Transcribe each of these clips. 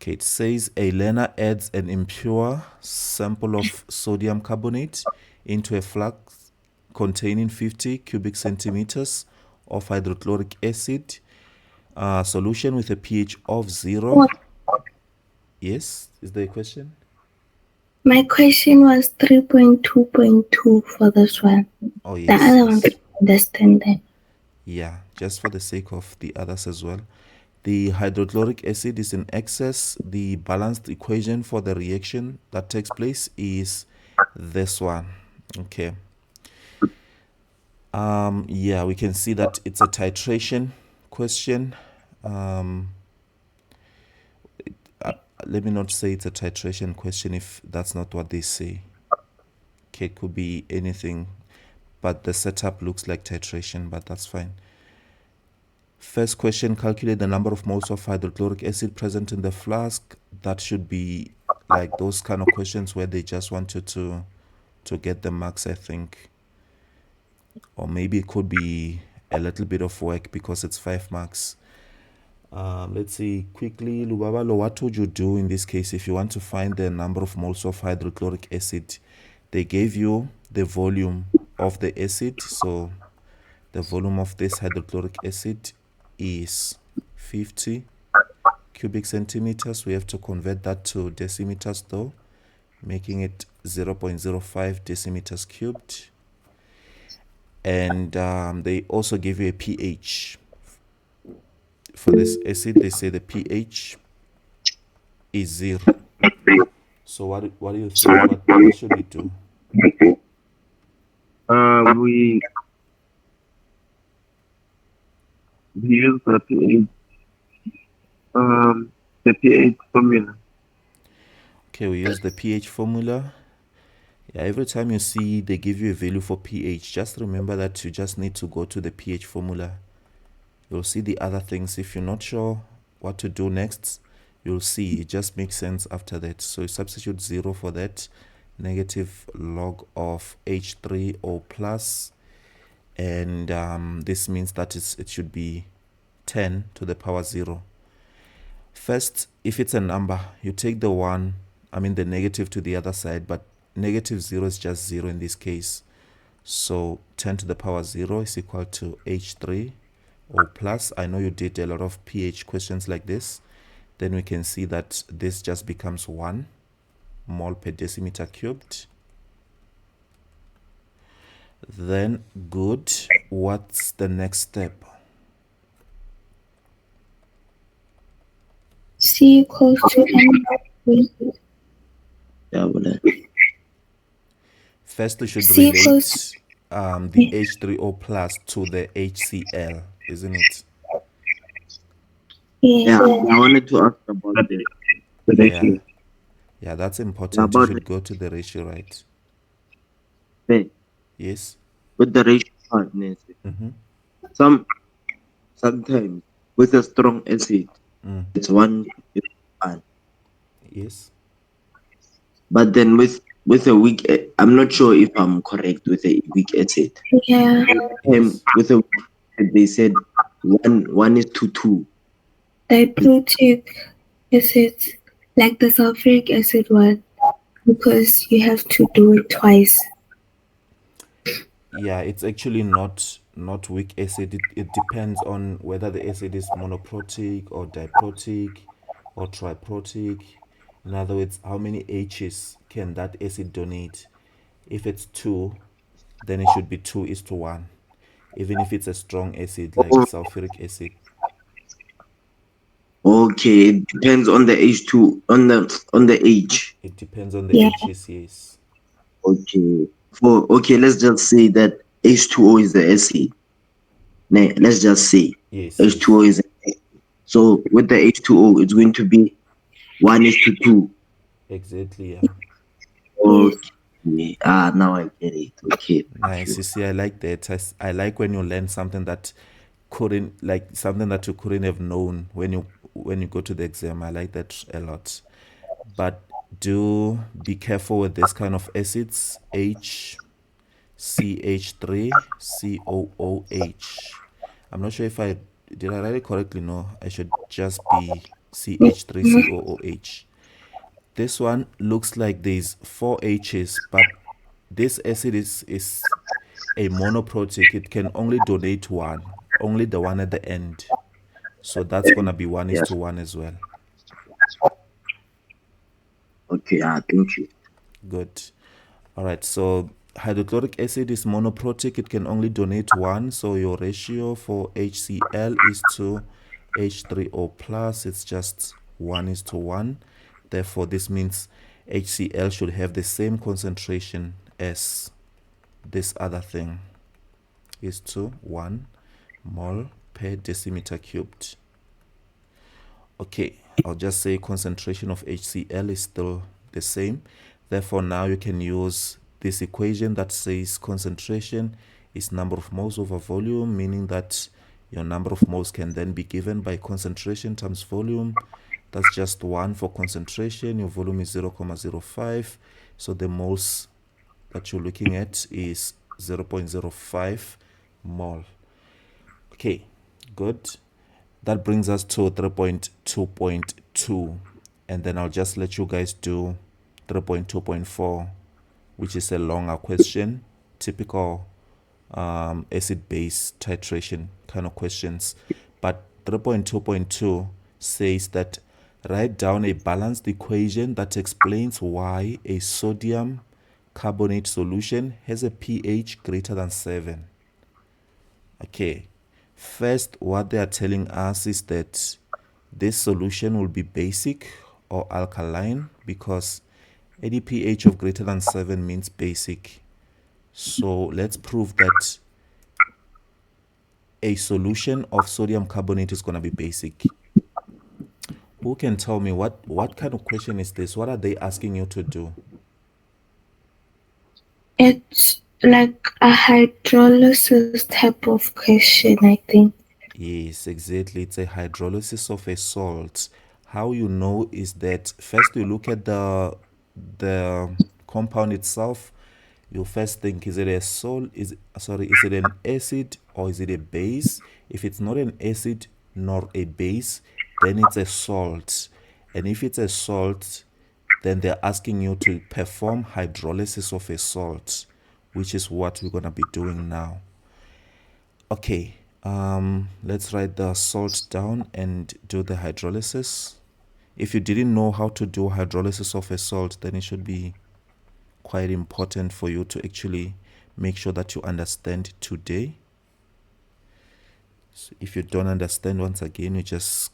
Okay, it says a learner adds an impure sample of sodium carbonate into a flask containing 50 cubic centimeters of hydrochloric acid, solution with a pH of 0. Yes, is there a question? My question was 3.2.2 for this one. Oh, The yes, other one, yes. I understand that. Yeah, just for the sake of the others as well. The hydrochloric acid is in excess. The balanced equation for the reaction that takes place is this one. Okay. Yeah, we can see that it's a titration question. Let me not say it's a titration question if that's not what they say. Okay, it could be anything, but the setup looks like titration, but that's fine. First question, calculate the number of moles of hydrochloric acid present in the flask. That should be like those kind of questions where they just want you to get the marks, I think. Or maybe it could be a little bit of work because it's 5 marks. Let's see quickly, Lubabalo, what would you do in this case if you want to find the number of moles of hydrochloric acid? They gave you the volume of the acid, so the volume of this hydrochloric acid is 50 cubic centimeters. We have to convert that to decimeters though, making it 0.05 decimeters cubed. And they also give you a pH. For this acid, they say the pH is 0. So what do you think? What should we do? We use the pH formula. Okay, we use the pH formula. Yeah, every time you see they give you a value for pH, just remember that you just need to go to the pH formula. You'll see the other things. If you're not sure what to do next, you'll see it just makes sense after that. So you substitute 0 for that, negative log of H3O plus, and this means that it should be 10 to the power 0. First, if it's a number, you take the negative to the other side, but negative 0 is just 0 in this case. So 10 to the power 0 is equal to H3 O plus. I know you did a lot of pH questions like this. Then we can see that this just becomes 1 mole per decimeter cubed. Then good. What's the next step? C equals to N. Yeah, well, First, we should C relate equals the H3O plus to the HCl, isn't it? yeah, yeah. I wanted to ask about the Yeah. ratio. Yeah, that's important. You About should go to the ratio, right? the Yes. with the ratio part, Nancy. Mm-hmm. Sometimes with a strong acid, Mm. it's 1:1. Yes. But then with a weak, I'm not sure if I'm correct with a weak acid. Yeah. Yes. With a weak acid, they said 1:2. Diprotic acids, like the sulfuric acid one, because you have to do it twice. Yeah, it's actually not weak acid. It depends on whether the acid is monoprotic or diprotic or triprotic. In other words, how many H's can that acid donate? If it's 2, then it should be 2:1. Even if it's a strong acid like sulfuric acid. Okay, it depends on the H2 on the age. It depends on the Yeah. H's, yes. Okay, let's just say that H2O is the acid. Let's just say Yes, H2O yes. is so with the H2O it's going to be 1:2. Exactly, yeah. Yes. Okay. Now I get it. Okay, thank Nice. you. You see, I like that. I like when you learn something that something that you couldn't have known when you go to the exam. I like that a lot. But do be careful with this kind of acids. HCH3 COOH. I'm not sure if I did I write it correctly. No, I should just be CH3COOH. This one looks like there's 4 H's, but this acid is a monoprotic. It can only donate one, only the one at the end. So that's going to be 1 is Yes. to 1 as well. Okay. Thank you. Good. All right. So hydrochloric acid is monoprotic. It can only donate one. So your ratio for HCl is to H3O plus. It's just 1 is to 1. Therefore, this means HCl should have the same concentration as this other thing, is to 1 mole per decimeter cubed. Okay, I'll just say concentration of HCl is still the same. Therefore, now you can use this equation that says concentration is number of moles over volume, meaning that your number of moles can then be given by concentration times volume. That's just 1 for concentration. Your volume is 0.05. So the moles that you're looking at is 0.05 mole. Okay, good. That brings us to 3.2.2, and then I'll just let you guys do 3.2.4, which is a longer question, typical acid-base titration kind of questions. But 3.2.2 says that write down a balanced equation that explains why a sodium carbonate solution has a pH greater than 7. Okay, first, what they are telling us is that this solution will be basic or alkaline because any pH of greater than 7 means basic. So let's prove that a solution of sodium carbonate is going to be basic. Who can tell me what kind of question is this? What are they asking you to do? It's like a hydrolysis type of question, I think. Yes, exactly. It's a hydrolysis of a salt. How you know is that first you look at the compound itself. You first think, is it a salt? Is it an acid or is it a base? If it's not an acid nor a base, then it's a salt. And if it's a salt, then they're asking you to perform hydrolysis of a salt, which is what we're gonna be doing now. Okay, let's write the salt down and do the hydrolysis. If you didn't know how to do hydrolysis of a salt, then it should be quite important for you to actually make sure that you understand today. So if you don't understand, once again, you just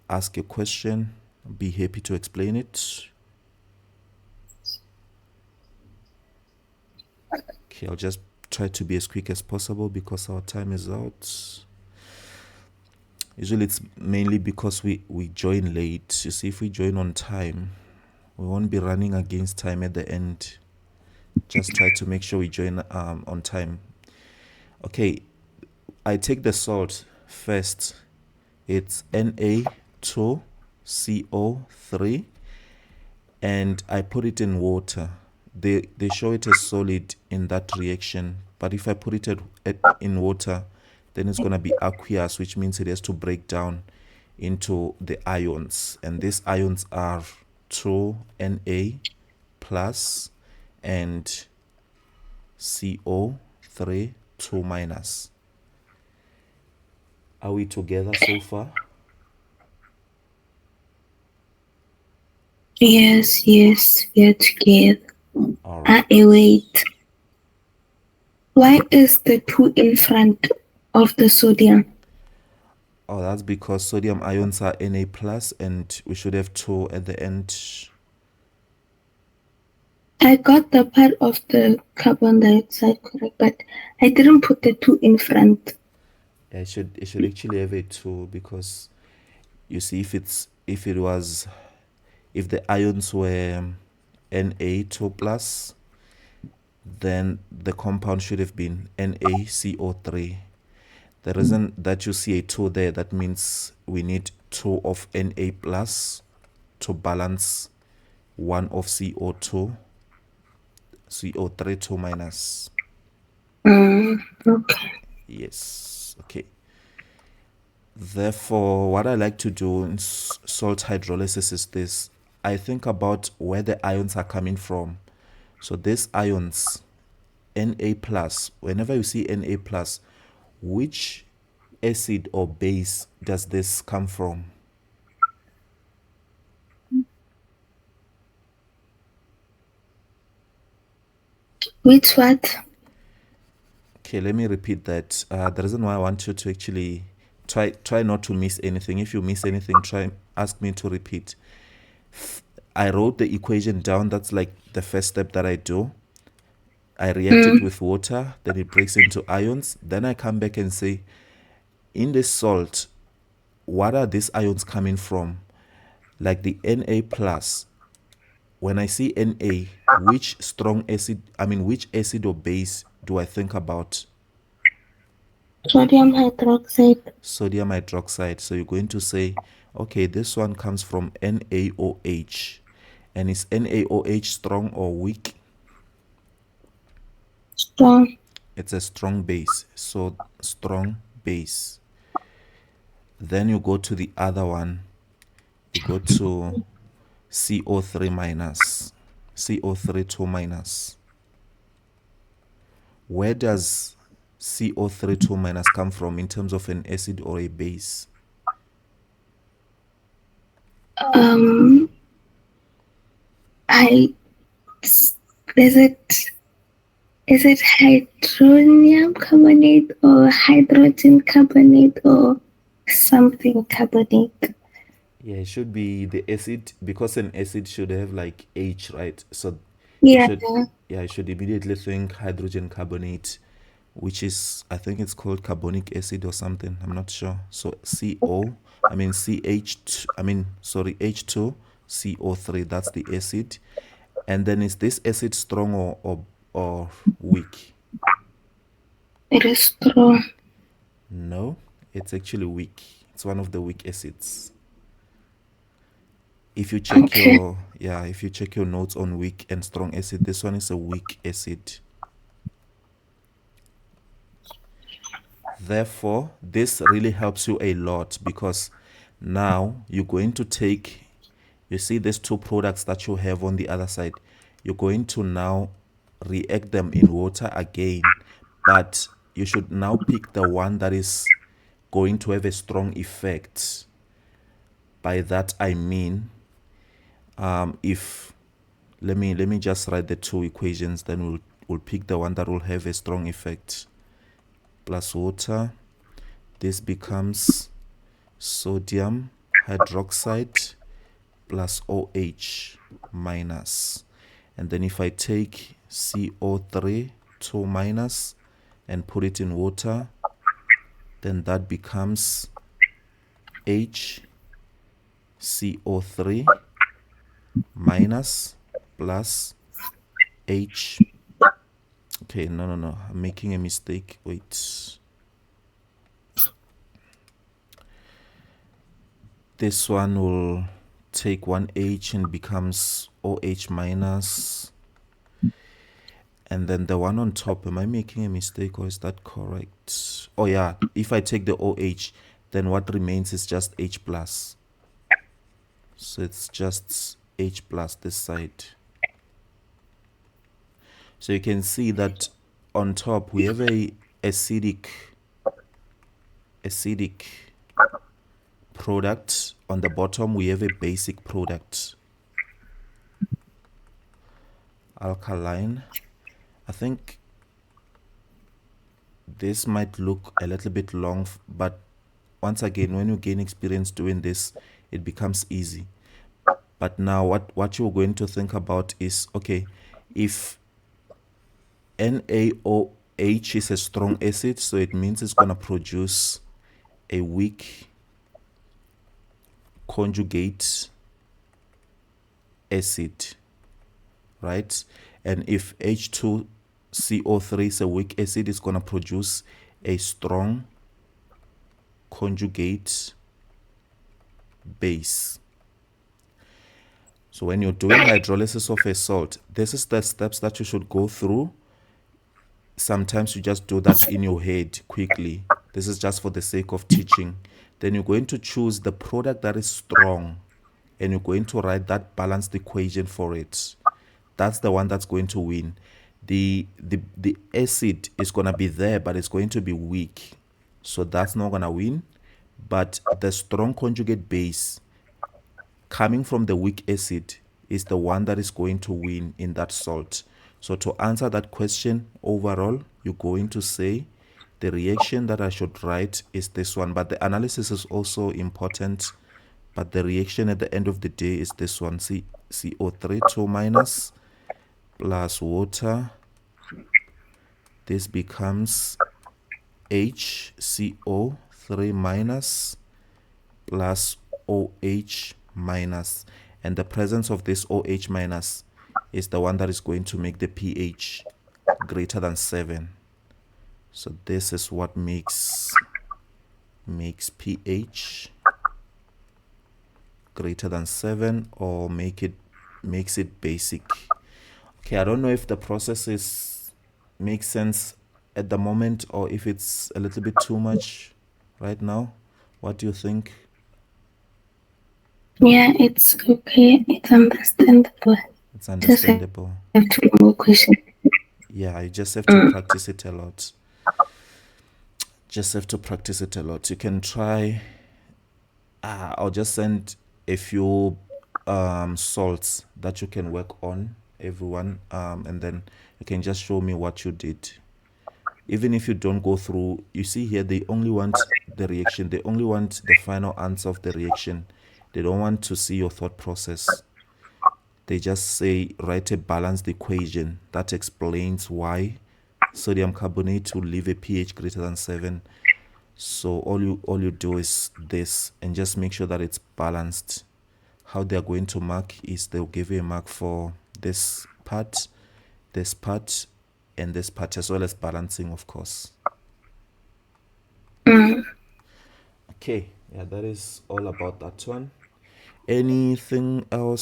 ask a question. Be happy to explain it. Okay, I'll just try to be as quick as possible because our time is out. Usually it's mainly because we join late. You see, if we join on time, we won't be running against time at the end. Just try to make sure we join on time. Okay, I take the salt first. It's Na2CO3, and I put it in water. They show it as solid in that reaction, but if I put it in water, then it's going to be aqueous, which means it has to break down into the ions, and these ions are 2Na plus and CO3 2 minus. Are we together so far? Yes, we are together. All right. Wait. Why is the 2 in front of the sodium? Oh, that's because sodium ions are Na plus and we should have 2 at the end. I got the part of the carbon dioxide correct, but I didn't put the 2 in front. Yeah, it should actually have a 2 because you see if the ions were Na2 plus, then the compound should have been NaCO3. The reason that you see a 2 there, that means we need 2 of Na plus to balance 1 of CO3 2 minus. Okay. Yes, okay. Therefore, what I like to do in salt hydrolysis is this. I think about where the ions are coming from. So these ions, Na plus, whenever you see Na plus, which acid or base does this come from? Which what? Okay, let me repeat that. The reason why I want you to actually try not to miss anything. If you miss anything, try ask me to repeat. I wrote the equation down. That's like the first step that I do. I react it with water, then it breaks into ions. Then I come back and say, in this salt, what are these ions coming from? Like the Na plus. When I see Na, which which acid or base do I think about? Sodium hydroxide. Sodium hydroxide. So you're going to say, okay, this one comes from NaOH. And is NaOH strong or weak? Strong. It's a strong base. So strong base. Then you go to the other one. You go to CO3 minus, CO3 2 minus. Where does CO3 2 minus come from in terms of an acid or a base? I is it hydronium carbonate or hydrogen carbonate or something carbonate? Yeah, it should be the acid because an acid should have like H, right? So you Yeah. should you should immediately think hydrogen carbonate, which is I think it's called carbonic acid or something. I'm not sure. So H2, CO3, that's the acid. And then is this acid strong or weak? It is strong. No, it's actually weak. It's one of the weak acids. If you check Okay. your notes on weak and strong acid, this one is a weak acid. Therefore, this really helps you a lot because now you're going to take, you see these two products that you have on the other side, you're going to now react them in water again, but you should now pick the one that is going to have a strong effect. By that I mean, if let me just write the two equations, then we'll pick the one that will have a strong effect. Plus water, this becomes sodium hydroxide plus OH minus. And then if I take CO3 2 minus and put it in water, then that becomes HCO3 minus plus H. Okay, no, I'm making a mistake. Wait. This one will take one H and becomes OH minus. And then the one on top, am I making a mistake or is that correct? Oh yeah, if I take the OH, then what remains is just H plus. So it's just H plus this side. So you can see that on top we have a acidic product. On the bottom we have a basic product. Alkaline. I think this might look a little bit long, but once again, when you gain experience doing this, it becomes easy. But now what you're going to think about is, okay, if NaOH is a strong acid, so it means it's going to produce a weak conjugate acid, right? And if H2CO3 is a weak acid, it's going to produce a strong conjugate base. So when you're doing hydrolysis of a salt, this is the steps that you should go through. Sometimes you just do that in your head quickly. This is just for the sake of teaching. Then you're going to choose the product that is strong, and you're going to write that balanced equation for it. That's the one that's going to win. The acid is going to be there, but it's going to be weak, so that's not going to win. But the strong conjugate base coming from the weak acid is the one that is going to win in that salt. So to answer that question overall, you're going to say the reaction that I should write is this one, but the analysis is also important. But the reaction at the end of the day is this one: CO3 2 minus plus water. This becomes HCO3 minus plus OH minus, and the presence of this OH minus is the one that is going to make the pH greater than 7. So this is what makes pH greater than 7, or makes it basic. Okay, I don't know if the process makes sense at the moment, or if it's a little bit too much right now. What do you think? Yeah, it's okay. It's understandable. It's Just understandable. have to more questions. Yeah, you just have to practice it a lot. Just have to practice it a lot. You can try. I'll just send a few salts that you can work on, everyone, and then you can just show me what you did. Even if you don't go through, you see here, they only want the reaction. They only want the final answer of the reaction. They don't want to see your thought process. They just say write a balanced equation that explains why sodium carbonate will leave a pH greater than 7. So all you do is this, and just make sure that it's balanced. How they're going to mark is they'll give you a mark for this part, and this part, as well as balancing, of course. Okay, yeah, that is all about that one. Anything else